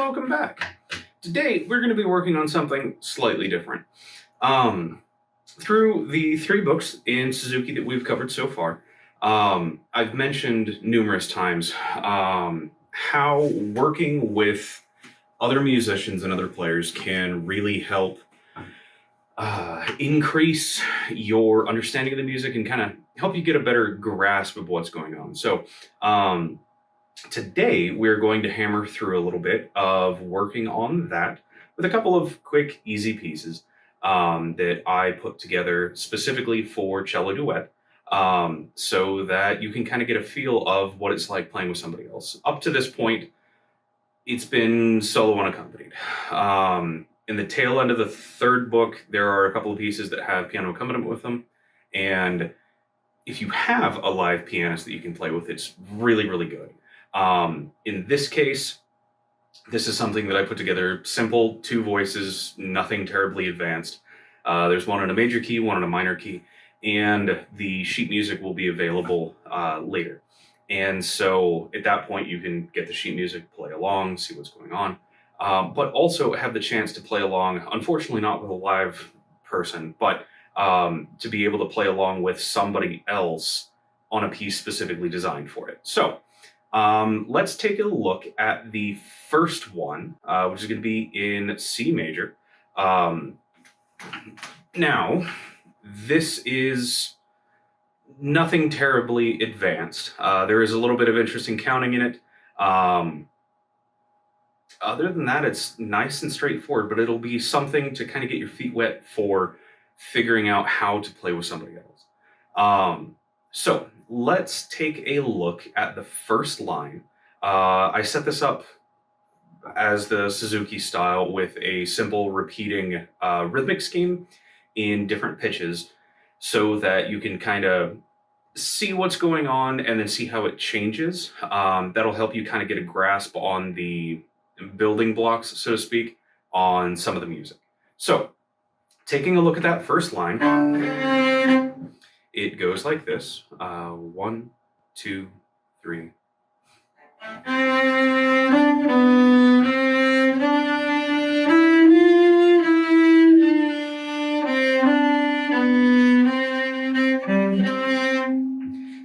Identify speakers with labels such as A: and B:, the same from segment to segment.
A: welcome back. Today, we're going to be working on something slightly different. Through the 3 books in Suzuki that we've covered so far, I've mentioned numerous times how working with other musicians and other players can really help increase your understanding of the music and kind of help you get a better grasp of what's going on. So today we're going to hammer through a little bit of working on that with a couple of quick, easy pieces that I put together specifically for Cello Duet, so that you can kind of get a feel of what it's like playing with somebody else. Up to this point, it's been solo unaccompanied. In the tail end of the 3rd book, there are a couple of pieces that have piano accompaniment with them. And if you have a live pianist that you can play with, it's really, really good. In this case, this is something that I put together, simple, 2 voices, nothing terribly advanced. There's one in a major key, one in a minor key, and the sheet music will be available later. And so at that point, you can get the sheet music, play along, see what's going on, but also have the chance to play along, unfortunately not with a live person, but to be able to play along with somebody else on a piece specifically designed for it. So let's take a look at the first one, which is going to be in C major. Now, this is nothing terribly advanced. There is a little bit of interesting counting in it. Other than that, it's nice and straightforward, but it'll be something to kind of get your feet wet for figuring out how to play with somebody else. So let's take a look at the first line. I set this up as the Suzuki style with a simple repeating rhythmic scheme in different pitches so that you can kind of see what's going on and then see how it changes. That'll help you kind of get a grasp on the building blocks, so to speak, on some of the music. So taking a look at that first line, it goes like this. 1, 2, 3.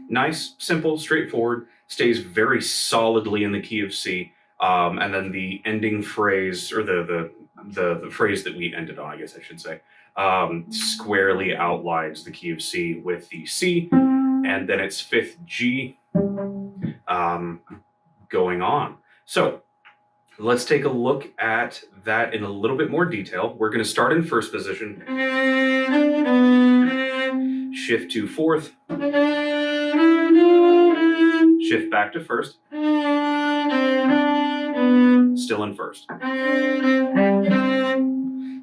A: Nice, simple, straightforward, stays very solidly in the key of C. And then the ending phrase, or the phrase that we ended on, I guess I should say, squarely outlines the key of C with the C, and then it's 5th G going on. So let's take a look at that in a little bit more detail. We're going to start in 1st position, shift to 4th, shift back to 1st, still in 1st.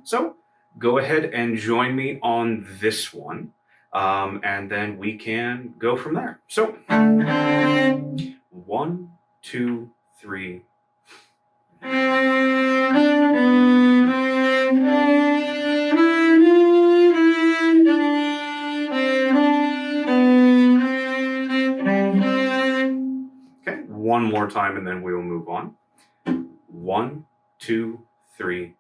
A: So go ahead and join me on this one, and then we can go from there. So 1, 2, 3. Okay, one more time and then we will move on. 1, 2, 3.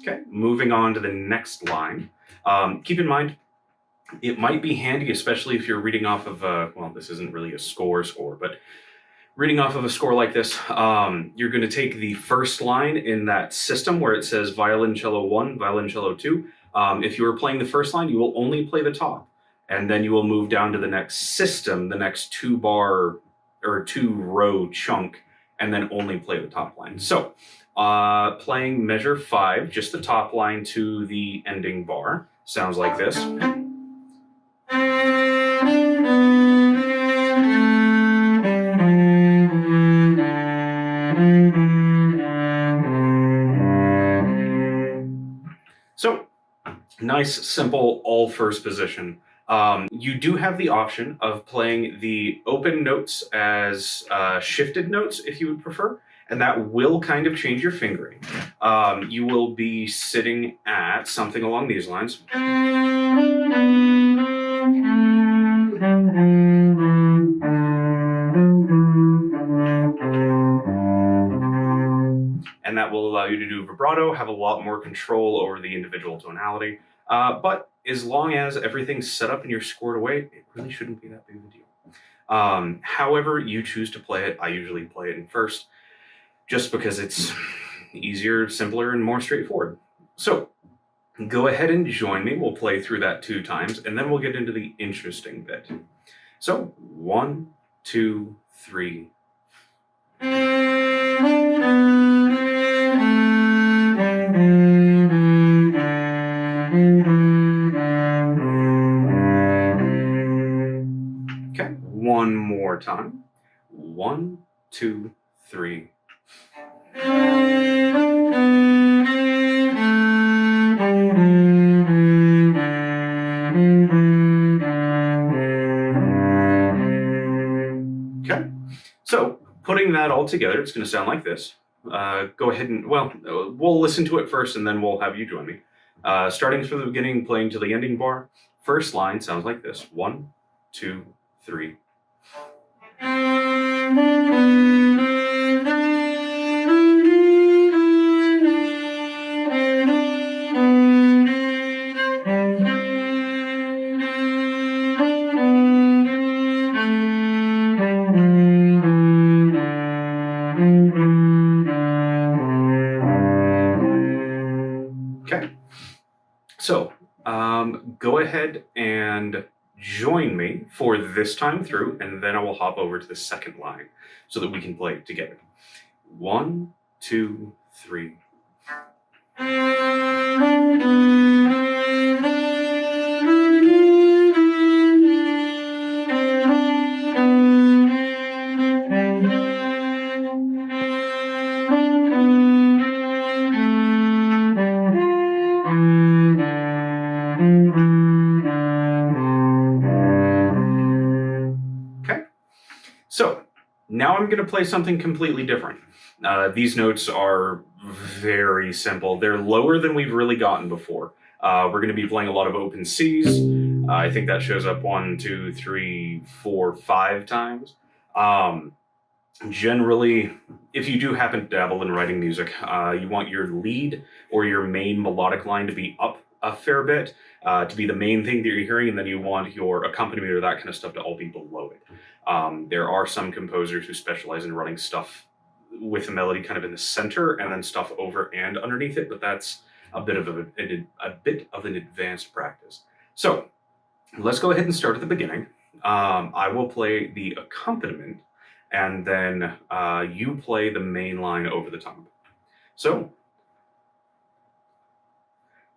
A: Okay, moving on to the next line. Keep in mind, it might be handy, especially if you're reading off of well, this isn't really a score, but reading off of a score like this, you're going to take the first line in that system where it says violoncello 1, violoncello 2. If you were playing the first line, you will only play the top, and then you will move down to the next system, the next 2-bar or 2-row chunk, and then only play the top line. So playing measure 5, just the top line to the ending bar, sounds like this. So nice, simple, all 1st position. You do have the option of playing the open notes as shifted notes if you would prefer, And that will kind of change your fingering. You will be sitting at something along these lines. And that will allow you to do vibrato, have a lot more control over the individual tonality. But as long as everything's set up and you're scored away, it really shouldn't be that big of a deal. However you choose to play it, I usually play it in first, just because it's easier, simpler, and more straightforward. So go ahead and join me. We'll play through that 2 times, and then we'll get into the interesting bit. So 1, 2, 3. Okay, one more time. 1, 2, 3. Okay, so putting that all together, it's going to sound like this. Go ahead and, well, we'll listen to it first and then we'll have you join me. Starting from the beginning, playing to the ending bar. First line sounds like this. 1, 2, 3. Okay, so go ahead and join me for this time through, and then I will hop over to the second line so that we can play it together. 1, 2, 3. Okay, so now I'm going to play something completely different. These notes are very simple. They're lower than we've really gotten before. We're going to be playing a lot of open Cs. I think that shows up 1, 2, 3, 4, 5 times. Generally, if you do happen to dabble in writing music, you want your lead or your main melodic line to be up a fair bit, to be the main thing that you're hearing, and then you want your accompaniment or that kind of stuff to all be below it. There are some composers who specialize in running stuff with the melody kind of in the center and then stuff over and underneath it, but that's a bit of an advanced practice. So let's go ahead and start at the beginning. I will play the accompaniment, and then you play the main line over the top. So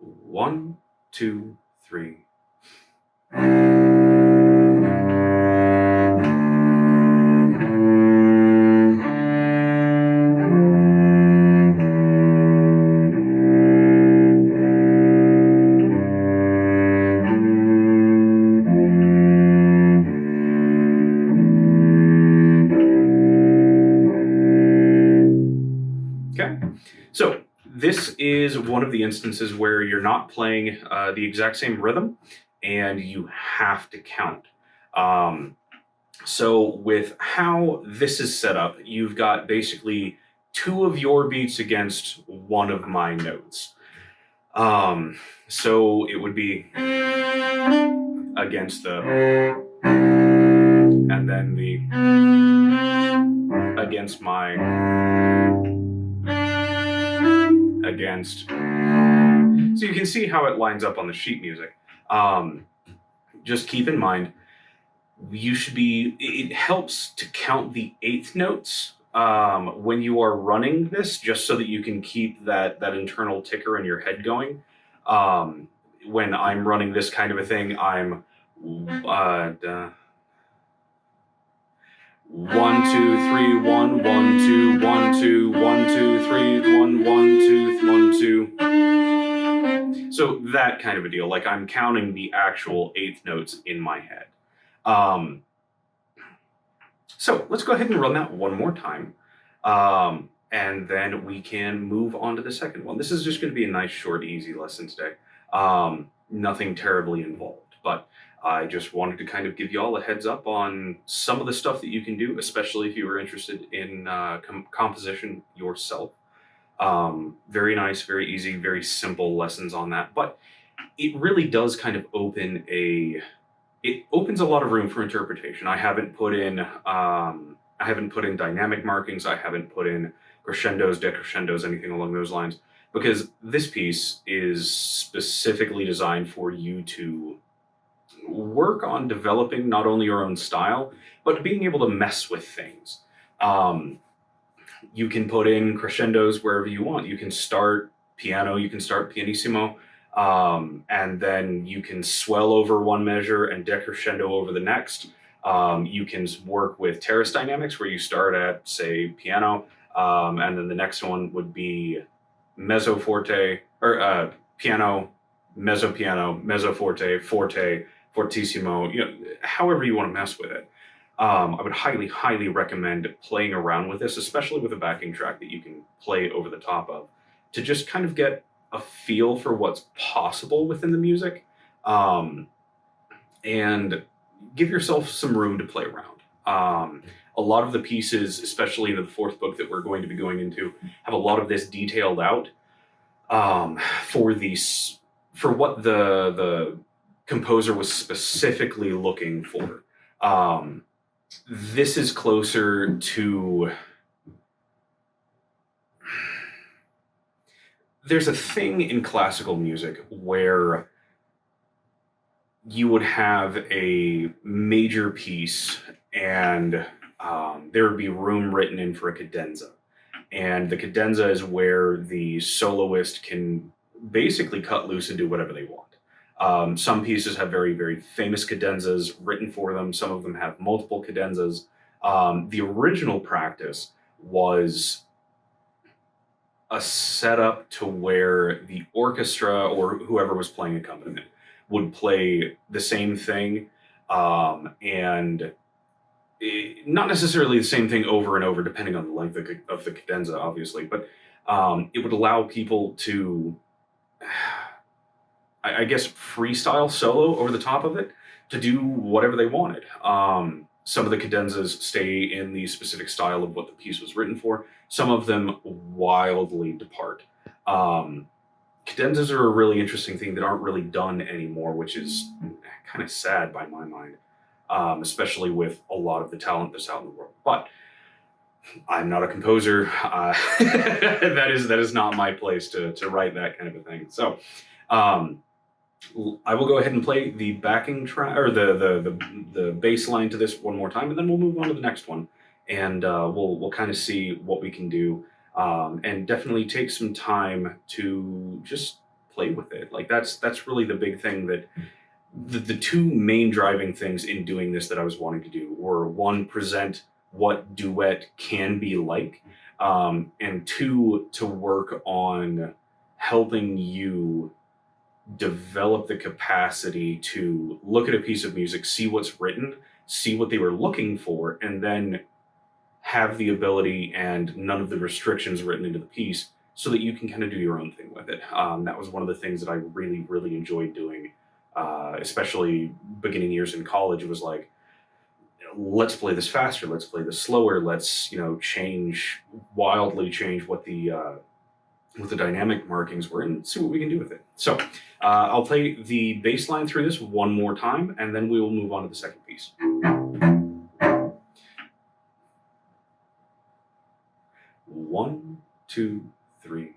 A: 1, 2, 3. Okay, so this is one of the instances where you're not playing the exact same rhythm and you have to count. So with how this is set up, you've got basically 2 of your beats against 1 of my notes. So it would be against the, and then the against my, against. So you can see how it lines up on the sheet music. Just keep in mind, it helps to count the 8th notes when you are running this, just so that you can keep that internal ticker in your head going. When I'm running this kind of a thing, I'm 1, 2, 3, 1, 1, 2, 1, 2, 1, 2, 3, 1, 1, 2, 1, 2. So that kind of a deal. Like I'm counting the actual 8th notes in my head. So let's go ahead and run that one more time. and then we can move on to the second one. This is just going to be a nice, short, easy lesson today. Nothing terribly involved, but I just wanted to kind of give you all a heads up on some of the stuff that you can do, especially if you are interested in composition yourself. Very nice, very easy, very simple lessons on that, but it really does kind of it opens a lot of room for interpretation. I haven't put in dynamic markings. I haven't put in crescendos, decrescendos, anything along those lines, because this piece is specifically designed for you to work on developing not only your own style, but being able to mess with things. Um, you can put in crescendos wherever you want. You can start piano, you can start pianissimo, and then you can swell over one measure and decrescendo over the next. You can work with terrace dynamics where you start at, say, piano, and then the next one would be mezzo forte, or piano, mezzo piano, mezzo forte, forte, fortissimo, however you want to mess with it. I would highly, highly recommend playing around with this, especially with a backing track that you can play over the top of, to just kind of get a feel for what's possible within the music, and give yourself some room to play around. A lot of the pieces, especially in the fourth book that we're going to be going into, have a lot of this detailed out, for these, for what the composer was specifically looking for. This is closer to, there's a thing in classical music where you would have a major piece and there would be room written in for a cadenza. And the cadenza is where the soloist can basically cut loose and do whatever they want. Some pieces have very, very famous cadenzas written for them. Some of them have multiple cadenzas. The original practice was a setup to where the orchestra or whoever was playing accompaniment would play the same thing, and not necessarily the same thing over and over, depending on the length of the cadenza, obviously, but it would allow people to, I guess, freestyle solo over the top of it to do whatever they wanted. Some of the cadenzas stay in the specific style of what the piece was written for. Some of them wildly depart. Cadenzas are a really interesting thing that aren't really done anymore, which is kind of sad by my mind, especially with a lot of the talent that's out in the world. But I'm not a composer. That is not my place to write that kind of a thing. So I will go ahead and play the backing track, or the bass line to this one more time, and then we'll move on to the next one, and we'll kind of see what we can do, and definitely take some time to just play with it. Like that's really the big thing, that the two main driving things in doing this that I was wanting to do were, one, present what duet can be like, and two, to work on helping you develop the capacity to look at a piece of music, see what's written, see what they were looking for, and then have the ability and none of the restrictions written into the piece, so that you can kind of do your own thing with it. That was one of the things that I really, really enjoyed doing, especially beginning years in college. It was like, let's play this faster, let's play this slower, let's wildly change what the dynamic markings were, and see what we can do with it. So I'll play the bass line through this one more time, and then we will move on to the second piece. 1, 2, 3.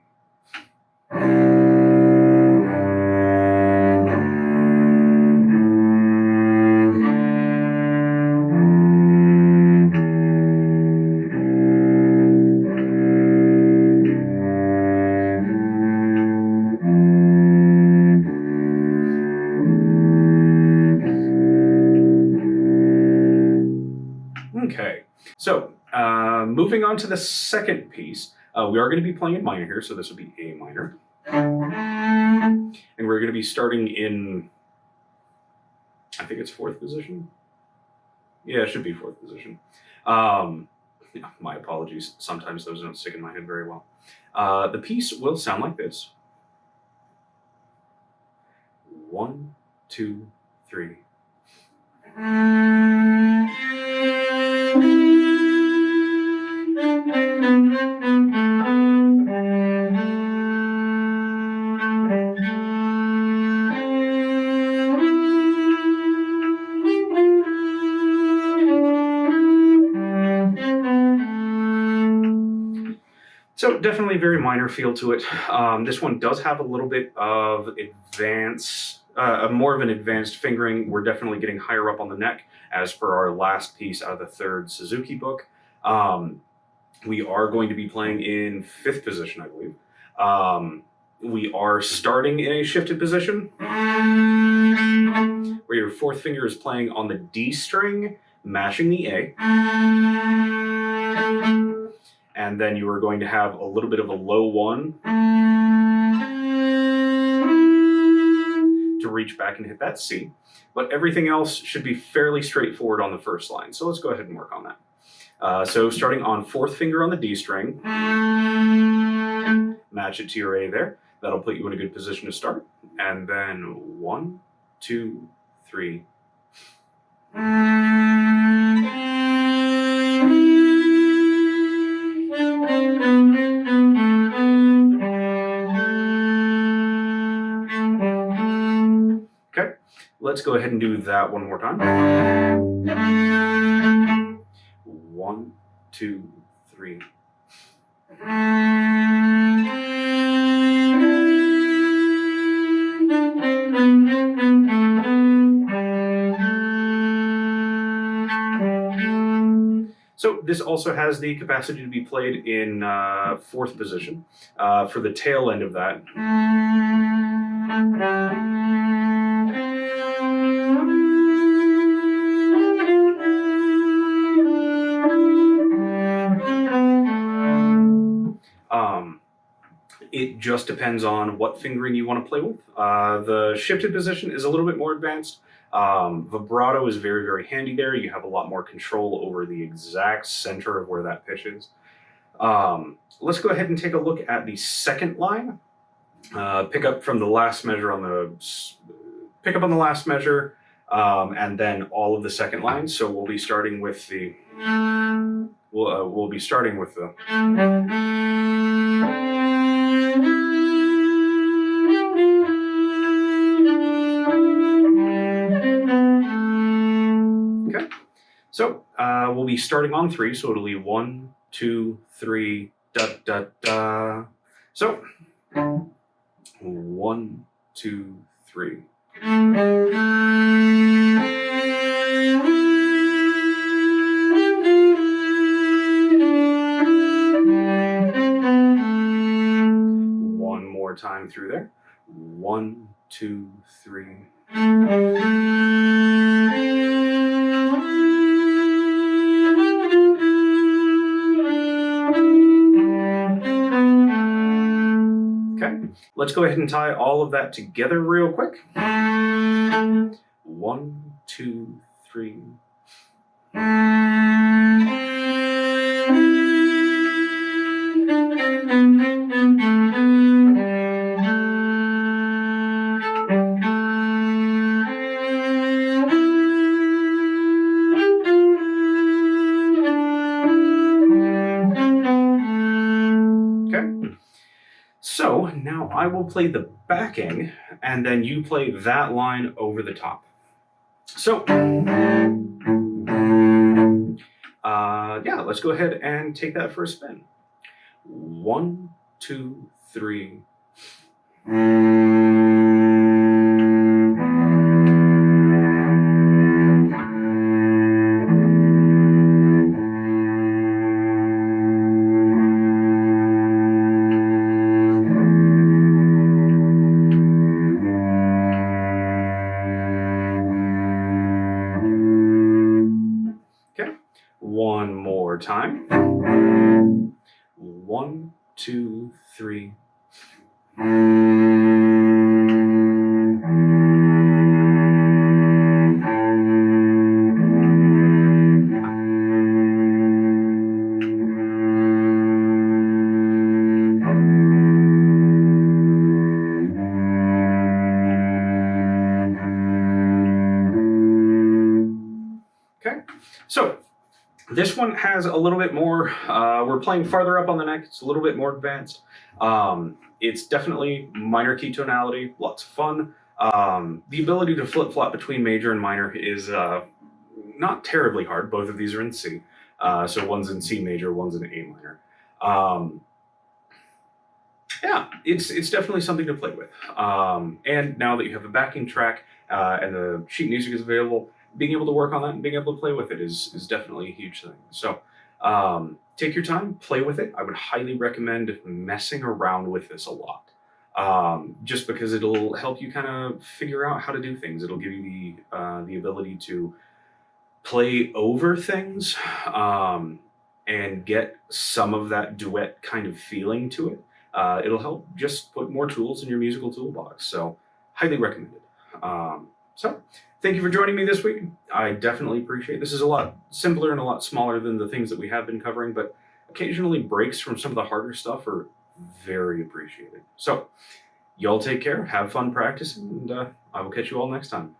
A: Okay, so moving on to the second piece, we are going to be playing in minor here, so this will be A minor. And we're going to be starting in, I think it's fourth position. Yeah, it should be fourth position. Yeah, my apologies. Sometimes those don't stick in my head very well. The piece will sound like this. 1, 2, 3. So definitely very minor feel to it. This one does have a little bit of more of an advanced fingering. We're definitely getting higher up on the neck, as per our last piece out of the third Suzuki book. We are going to be playing in fifth position, I believe. We are starting in a shifted position, where your fourth finger is playing on the D string, matching the A. And then you are going to have a little bit of a low one to reach back and hit that C. But everything else should be fairly straightforward on the first line. So let's go ahead and work on that. So starting on fourth finger on the D string, match it to your A there. That'll put you in a good position to start. And then 1, 2, 3. Okay, let's go ahead and do that one more time. 1, 2, 3. So this also has the capacity to be played in fourth position. For the tail end of that, it just depends on what fingering you want to play with. The shifted position is a little bit more advanced. Vibrato is very, very handy there. You have a lot more control over the exact center of where that pitch is. Let's go ahead and take a look at the second line. Pick up on the last measure, and then all of the second line. So we'll be starting with the. We'll be starting with the. Okay, so we'll be starting on 3, so it'll be 1, 2, 3, da da da. So 1, 2, 3. One more time through there. 1, 2, 3. Okay, let's go ahead and tie all of that together real quick. 1, 2, 3. So now I will play the backing, and then you play that line over the top. So, yeah, let's go ahead and take that for a spin. 1, 2, 3. One more time. 1, 2, 3. so this one has a little bit more, we're playing farther up on the neck, it's a little bit more advanced. It's definitely minor key tonality, lots of fun. The ability to flip-flop between major and minor is not terribly hard. Both of these are in C. So one's in C major, one's in A minor. Yeah, it's definitely something to play with. And now that you have a backing track and the sheet music is available, being able to work on that and being able to play with it is definitely a huge thing. So take your time, play with it. I would highly recommend messing around with this a lot. Just because it'll help you kind of figure out how to do things. It'll give you the ability to play over things and get some of that duet kind of feeling to it. It'll help just put more tools in your musical toolbox. So highly recommended. So thank you for joining me this week. I definitely appreciate it. This is a lot simpler and a lot smaller than the things that we have been covering, but occasionally breaks from some of the harder stuff are very appreciated. So y'all take care, have fun practicing, and I will catch you all next time.